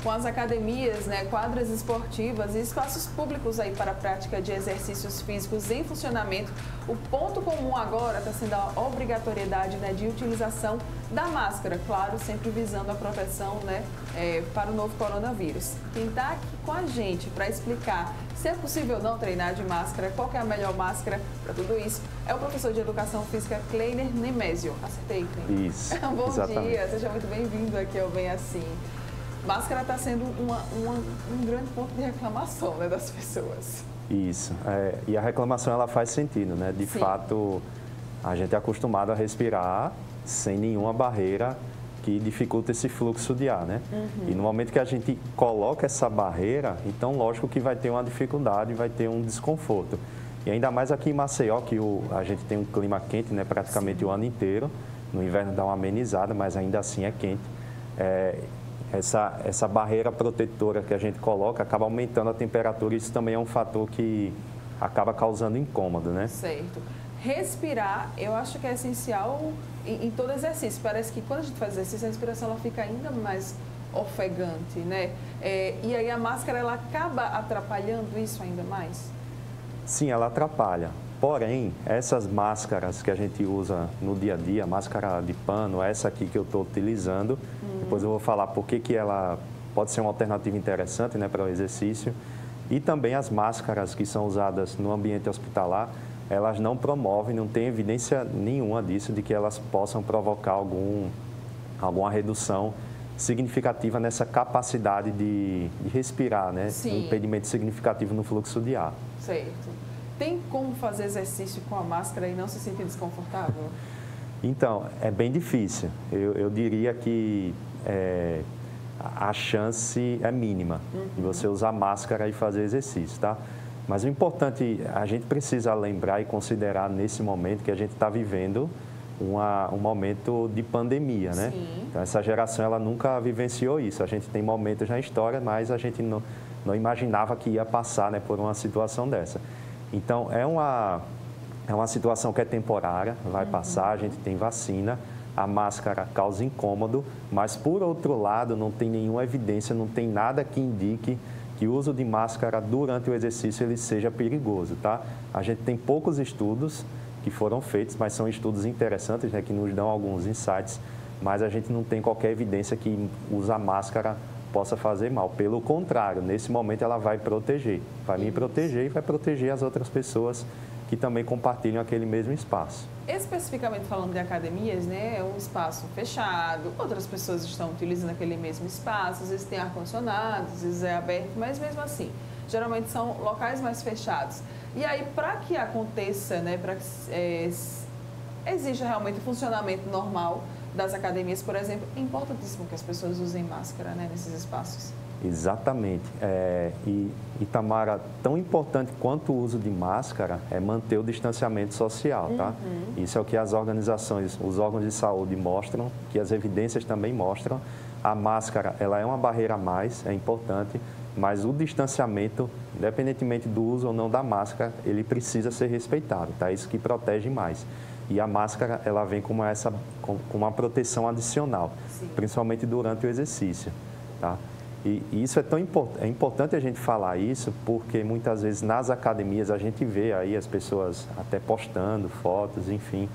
com as academias, né, quadras esportivas e espaços públicos aí para a prática de exercícios físicos em funcionamento, o ponto comum agora está sendo a obrigatoriedade, né, de utilização da máscara, claro, sempre visando a proteção, né, para o novo coronavírus. Quem está aqui com a gente para explicar se é possível não treinar de máscara, qual que é a melhor máscara para tudo isso, é o professor de Educação Física Kleiner Nemésio. Acertei, Kleiner? Isso, Bom exatamente. dia, seja muito bem-vindo aqui ao Bem Assim. Máscara está sendo um grande ponto de reclamação, né, das pessoas. Isso, e a reclamação ela faz sentido, né? De Sim. fato, a gente é acostumado a respirar sem nenhuma barreira que dificulta esse fluxo de ar, né? E no momento que a gente coloca essa barreira, então lógico que vai ter uma dificuldade, vai ter um desconforto. E ainda mais aqui em Maceió, que a gente tem um clima quente, né, praticamente o ano inteiro. No inverno dá uma amenizada, mas ainda assim é quente. Essa barreira protetora que a gente coloca acaba aumentando a temperatura e isso também é um fator que acaba causando incômodo, né? Certo. Respirar, eu acho que é essencial em todo exercício. Parece que quando a gente faz exercício, a respiração ela fica ainda mais ofegante, né? E aí a máscara, ela acaba atrapalhando isso ainda mais? Sim, ela atrapalha. Porém, essas máscaras que a gente usa no dia a dia, máscara de pano, essa aqui que eu estou utilizando, depois eu vou falar por que ela pode ser uma alternativa interessante, né, para o exercício. E também as máscaras que são usadas no ambiente hospitalar, elas não promovem, não tem evidência nenhuma disso, de que elas possam provocar alguma redução significativa nessa capacidade de respirar, né? Sim. Um impedimento significativo no fluxo de ar. Certo. Tem como fazer exercício com a máscara e não se sentir desconfortável? Então, é bem difícil. Eu diria que a chance é mínima de você usar máscara e fazer exercício, tá? Mas o importante, a gente precisa lembrar e considerar nesse momento que a gente está vivendo um momento de pandemia, né? Sim. Então, essa geração, ela nunca vivenciou isso. A gente tem momentos na história, mas a gente não imaginava que ia passar, né, por uma situação dessa. Então, é uma situação que é temporária, vai passar, a gente tem vacina, a máscara causa incômodo, mas, por outro lado, não tem nenhuma evidência, não tem nada que indique que o uso de máscara durante o exercício ele seja perigoso, tá? A gente tem poucos estudos que foram feitos, mas são estudos interessantes, né, que nos dão alguns insights, mas a gente não tem qualquer evidência que usar máscara possa fazer mal. Pelo contrário, nesse momento ela vai proteger, vai me proteger e vai proteger as outras pessoas que também compartilham aquele mesmo espaço. Especificamente falando de academias, né, é um espaço fechado, outras pessoas estão utilizando aquele mesmo espaço, às vezes tem ar-condicionado, às vezes é aberto, mas mesmo assim, geralmente são locais mais fechados. E aí, para que aconteça, né, para que exija realmente o funcionamento normal das academias, por exemplo, é importantíssimo que as pessoas usem máscara, né, nesses espaços. Exatamente. E Tamara, tão importante quanto o uso de máscara é manter o distanciamento social, tá? Isso é o que as organizações, os órgãos de saúde mostram, que as evidências também mostram. A máscara, ela é uma barreira a mais, é importante, mas o distanciamento, independentemente do uso ou não da máscara, ele precisa ser respeitado, tá? Isso que protege mais. E a máscara, ela vem com uma proteção adicional, Sim. principalmente durante o exercício, tá? E isso é importante a gente falar isso, porque muitas vezes nas academias a gente vê aí as pessoas até postando fotos, enfim,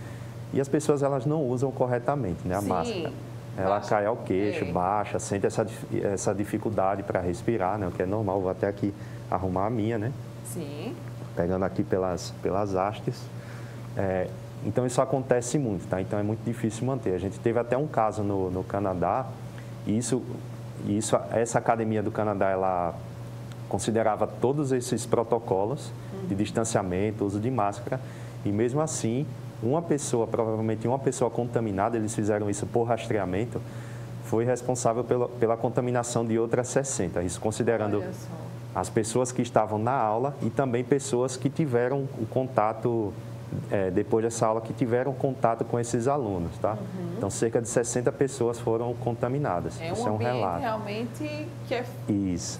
e as pessoas elas não usam corretamente, né, a Sim. máscara. Ela cai ao queixo, baixa, sente essa dificuldade para respirar, né, o que é normal. Vou até aqui arrumar a minha, né? Sim. Pegando aqui pelas hastes. Então isso acontece muito, tá? Então é muito difícil manter. A gente teve até um caso no Canadá, e essa academia do Canadá, ela considerava todos esses protocolos de distanciamento, uso de máscara, e mesmo assim, provavelmente uma pessoa contaminada, eles fizeram isso por rastreamento, foi responsável pela contaminação de outras 60, isso considerando as pessoas que estavam na aula e também pessoas que tiveram o contato, depois dessa aula, que tiveram contato com esses alunos, tá? Então, cerca de 60 pessoas foram contaminadas. Isso é um relato realmente que é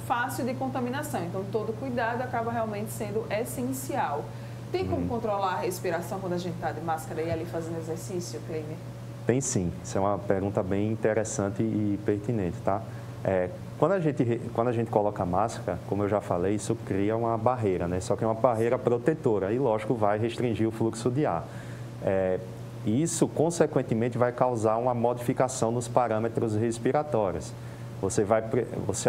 fácil de contaminação, então todo cuidado acaba realmente sendo essencial. Tem como controlar a respiração quando a gente está de máscara e ali fazendo exercício, Kleiner? Tem sim, isso é uma pergunta bem interessante e pertinente, tá? quando a gente coloca a máscara, como eu já falei, isso cria uma barreira, né? Só que é uma barreira protetora e, lógico, vai restringir o fluxo de ar. Isso, consequentemente, vai causar uma modificação nos parâmetros respiratórios.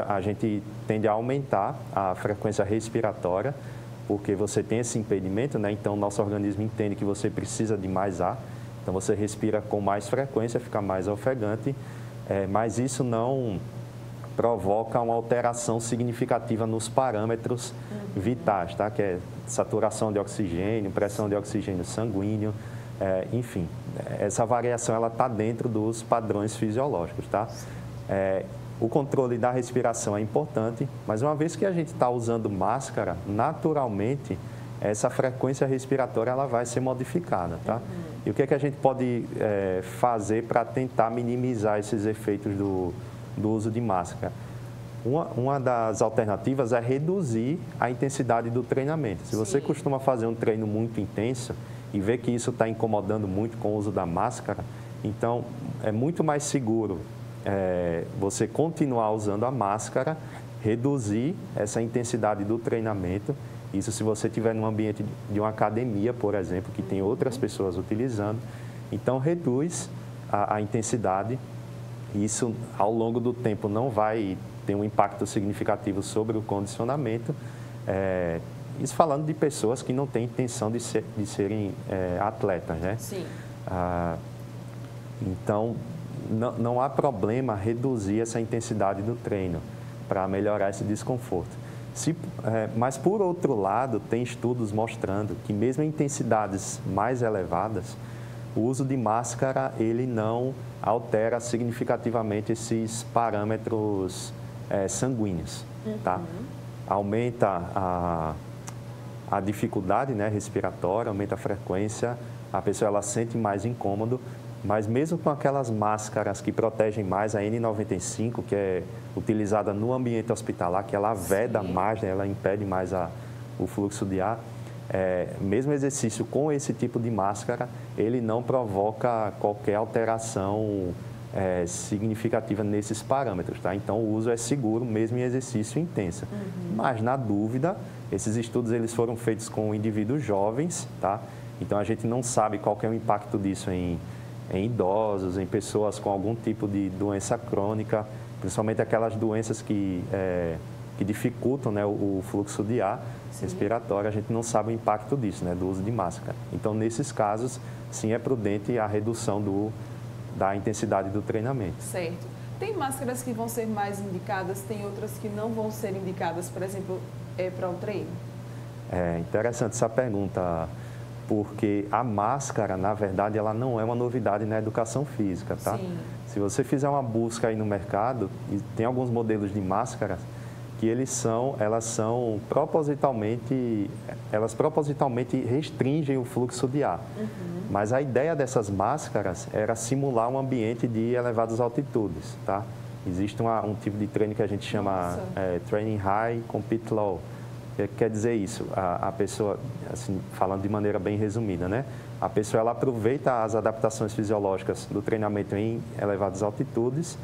A gente tende a aumentar a frequência respiratória, porque você tem esse impedimento, né? Então, nosso organismo entende que você precisa de mais ar. Então, você respira com mais frequência, fica mais ofegante, mas isso não provoca uma alteração significativa nos parâmetros vitais, tá? Que é saturação de oxigênio, pressão de oxigênio sanguíneo, enfim. Essa variação ela está dentro dos padrões fisiológicos, tá? O controle da respiração é importante, mas uma vez que a gente está usando máscara, naturalmente, essa frequência respiratória ela vai ser modificada, tá? E o que é que a gente pode fazer para tentar minimizar esses efeitos do uso de máscara? Uma das alternativas é reduzir a intensidade do treinamento. Se você costuma fazer um treino muito intenso e vê que isso está incomodando muito com o uso da máscara, então é muito mais seguro você continuar usando a máscara, reduzir essa intensidade do treinamento. Isso se você estiver num ambiente de uma academia, por exemplo, que tem outras pessoas utilizando. Então, reduz a intensidade. Isso, ao longo do tempo, não vai ter um impacto significativo sobre o condicionamento. Isso falando de pessoas que não têm intenção de serem atletas, né? Sim. Então, não há problema reduzir essa intensidade do treino para melhorar esse desconforto. Mas, por outro lado, tem estudos mostrando que mesmo em intensidades mais elevadas, o uso de máscara ele não altera significativamente esses parâmetros sanguíneos, tá? Aumenta a dificuldade, né, respiratória, aumenta a frequência, a pessoa ela sente mais incômodo, mas mesmo com aquelas máscaras que protegem mais, a N95, que é utilizada no ambiente hospitalar, que ela veda mais, né, ela impede mais o fluxo de ar, mesmo exercício com esse tipo de máscara, ele não provoca qualquer alteração significativa nesses parâmetros, tá? Então, o uso é seguro mesmo em exercício intenso. Mas, na dúvida, esses estudos eles foram feitos com indivíduos jovens, tá? Então, a gente não sabe qual que é o impacto disso em idosos, em pessoas com algum tipo de doença crônica, principalmente aquelas doenças que dificultam, né, o fluxo de ar respiratório. A gente não sabe o impacto disso, né, do uso de máscara. Então, nesses casos, sim, é prudente a redução da intensidade do treinamento. Certo. Tem máscaras que vão ser mais indicadas, tem outras que não vão ser indicadas, por exemplo, para o treino? É interessante essa pergunta, porque a máscara, na verdade, ela não é uma novidade na educação física, tá? Sim. Se você fizer uma busca aí no mercado, tem alguns modelos de máscaras que elas propositalmente restringem o fluxo de ar. Mas a ideia dessas máscaras era simular um ambiente de elevadas altitudes, tá? Existe um tipo de treino que a gente chama Training High, Compete Low. Quer dizer isso, a pessoa, assim, falando de maneira bem resumida, né? A pessoa ela aproveita as adaptações fisiológicas do treinamento em elevadas altitudes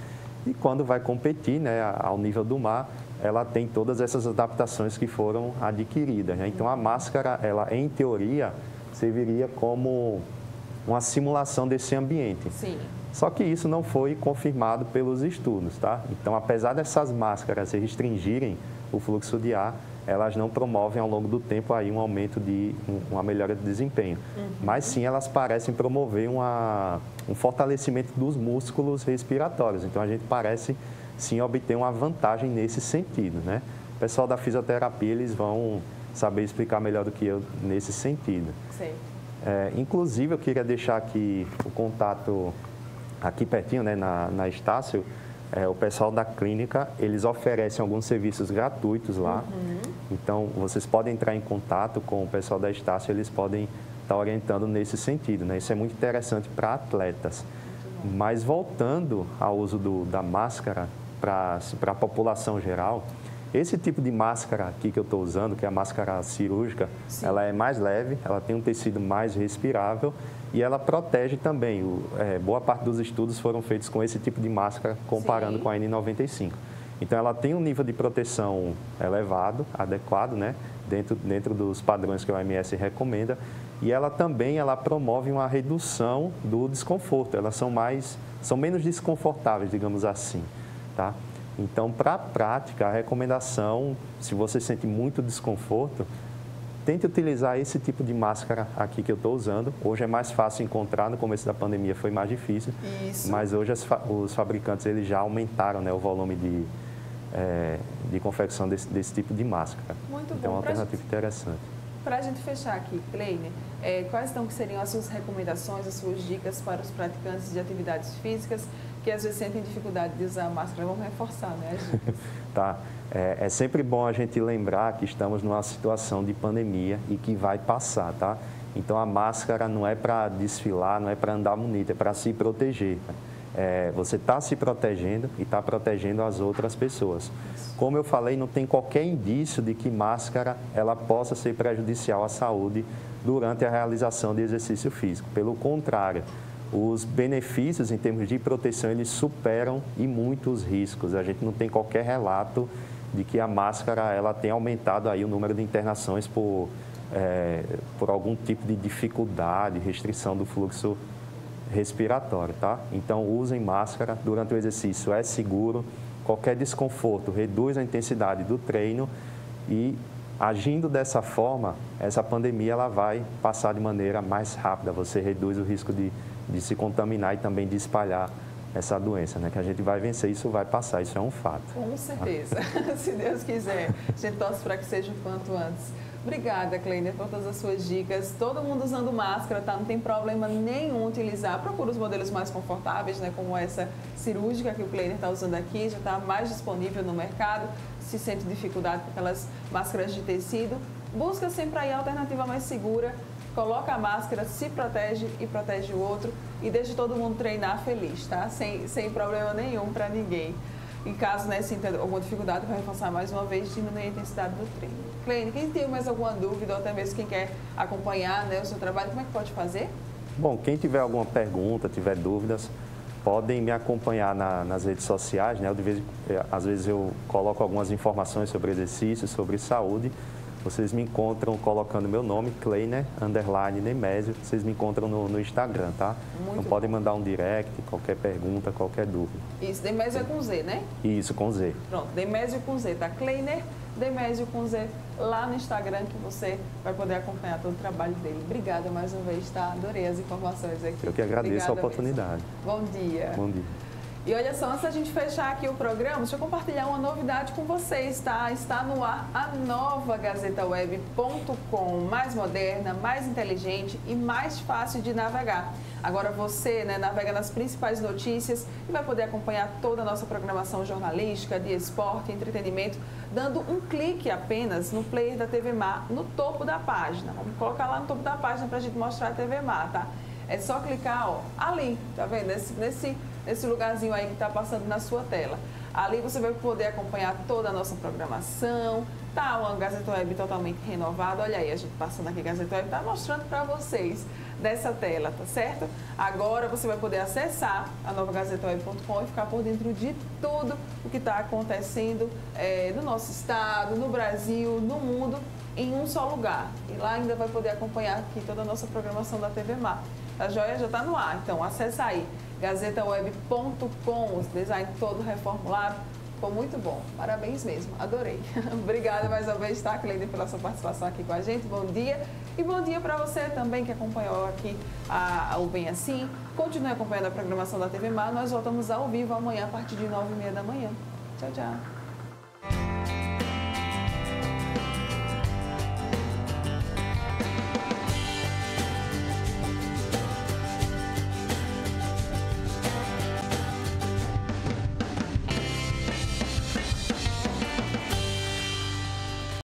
e quando vai competir, né, ao nível do mar, ela tem todas essas adaptações que foram adquiridas, né? Então, a máscara, ela, em teoria, serviria como uma simulação desse ambiente. Sim. Só que isso não foi confirmado pelos estudos, tá? Então, apesar dessas máscaras restringirem o fluxo de ar, elas não promovem ao longo do tempo aí um aumento uma melhora de desempenho. Mas sim, elas parecem promover um fortalecimento dos músculos respiratórios. Então, a gente parece sim obter uma vantagem nesse sentido, né? O pessoal da fisioterapia, eles vão saber explicar melhor do que eu nesse sentido. Sim. Inclusive, eu queria deixar aqui o contato aqui pertinho, né, na Estácio. O pessoal da clínica, eles oferecem alguns serviços gratuitos lá. Então, vocês podem entrar em contato com o pessoal da Estácio, eles podem estar orientando nesse sentido, né? Isso é muito interessante para atletas. Mas voltando ao uso da máscara para a população geral, esse tipo de máscara aqui que eu estou usando, que é a máscara cirúrgica, sim, ela é mais leve, ela tem um tecido mais respirável e ela protege também. Boa parte dos estudos foram feitos com esse tipo de máscara, comparando, sim, com a N95. Então, ela tem um nível de proteção elevado, adequado, né? Dentro dos padrões que a OMS recomenda. E ela também promove uma redução do desconforto. Elas são menos desconfortáveis, digamos assim, tá? Então, para a prática, a recomendação, se você sente muito desconforto, tente utilizar esse tipo de máscara aqui que eu estou usando. Hoje é mais fácil encontrar, no começo da pandemia foi mais difícil. Isso. Mas hoje os fabricantes eles já aumentaram, né, o volume de confecção desse tipo de máscara. Muito então, é uma alternativa interessante. Para a gente fechar aqui, Kleiner, quais que seriam as suas recomendações, as suas dicas para os praticantes de atividades físicas que às vezes sentem dificuldade de usar a máscara? Vamos reforçar, né, as dicas? Tá. É sempre bom a gente lembrar que estamos numa situação de pandemia e que vai passar, tá? Então, a máscara não é para desfilar, não é para andar bonita, é para se proteger. Você está se protegendo e está protegendo as outras pessoas. Como eu falei, não tem qualquer indício de que máscara ela possa ser prejudicial à saúde durante a realização de exercício físico. Pelo contrário, os benefícios em termos de proteção, eles superam e muito os riscos. A gente não tem qualquer relato de que a máscara ela tem aumentado aí o número de internações por algum tipo de dificuldade, restrição do fluxo respiratório, tá? Então, usem máscara durante o exercício, é seguro. Qualquer desconforto reduz a intensidade do treino e, agindo dessa forma, essa pandemia ela vai passar de maneira mais rápida. Você reduz o risco de se contaminar e também de espalhar essa doença, né? Que a gente vai vencer, isso vai passar, isso é um fato. Com certeza, se Deus quiser. A gente torce para que seja o quanto antes. Obrigada, Kleiner, por todas as suas dicas. Todo mundo usando máscara, tá? Não tem problema nenhum utilizar. Procura os modelos mais confortáveis, né? Como essa cirúrgica que o Kleiner está usando aqui, já está mais disponível no mercado. Se sente dificuldade com aquelas máscaras de tecido, busca sempre aí a alternativa mais segura. Coloca a máscara, se protege e protege o outro e deixa todo mundo treinar feliz, tá? Sem problema nenhum para ninguém. Em caso, né, sinta alguma dificuldade, vai reforçar mais uma vez, diminuir a intensidade do treino. Kleiner, quem tem mais alguma dúvida ou até mesmo quem quer acompanhar, né, o seu trabalho, como é que pode fazer? Bom, quem tiver alguma pergunta, tiver dúvidas, podem me acompanhar nas redes sociais, né? Às vezes eu coloco algumas informações sobre exercício, sobre saúde. Vocês me encontram colocando meu nome, Kleiner_Nemésio. Vocês me encontram no Instagram, tá? Então podem mandar um direct, qualquer pergunta, qualquer dúvida. Isso, Nemésio é com Z, né? Isso, com Z. Pronto, Nemésio com Z, tá? Kleiner, Nemésio com Z, lá no Instagram, que você vai poder acompanhar todo o trabalho dele. Obrigada mais uma vez, tá? Adorei as informações aqui. Eu que agradeço a oportunidade. Mesmo. Bom dia. Bom dia. E olha só, antes da gente fechar aqui o programa, deixa eu compartilhar uma novidade com vocês, tá? Está no ar a nova GazetaWeb.com, mais moderna, mais inteligente e mais fácil de navegar. Agora você, né, navega nas principais notícias e vai poder acompanhar toda a nossa programação jornalística, de esporte e entretenimento, dando um clique apenas no player da TV Mar, no topo da página. Vamos colocar lá no topo da página para a gente mostrar a TV Mar, tá? É só clicar, ó, ali, tá vendo? Nesse lugarzinho aí que está passando na sua tela. Ali você vai poder acompanhar toda a nossa programação. Tá uma Gazeta Web totalmente renovada. Olha aí, a gente passando aqui a Gazeta Web, tá mostrando para vocês dessa tela, tá certo? Agora você vai poder acessar a nova GazetaWeb.com e ficar por dentro de tudo o que está acontecendo no nosso estado, no Brasil, no mundo, em um só lugar. E lá ainda vai poder acompanhar aqui toda a nossa programação da TV Mar. A joia já está no ar, então acessa aí, GazetaWeb.com, o design todo reformulado, ficou muito bom, parabéns mesmo, adorei. Obrigada mais uma vez, tá, Kleiner, pela sua participação aqui com a gente, bom dia. E bom dia para você também que acompanhou aqui o Bem Assim. Continue acompanhando a programação da TV Mar, nós voltamos ao vivo amanhã a partir de 9h30 da manhã. Tchau, tchau.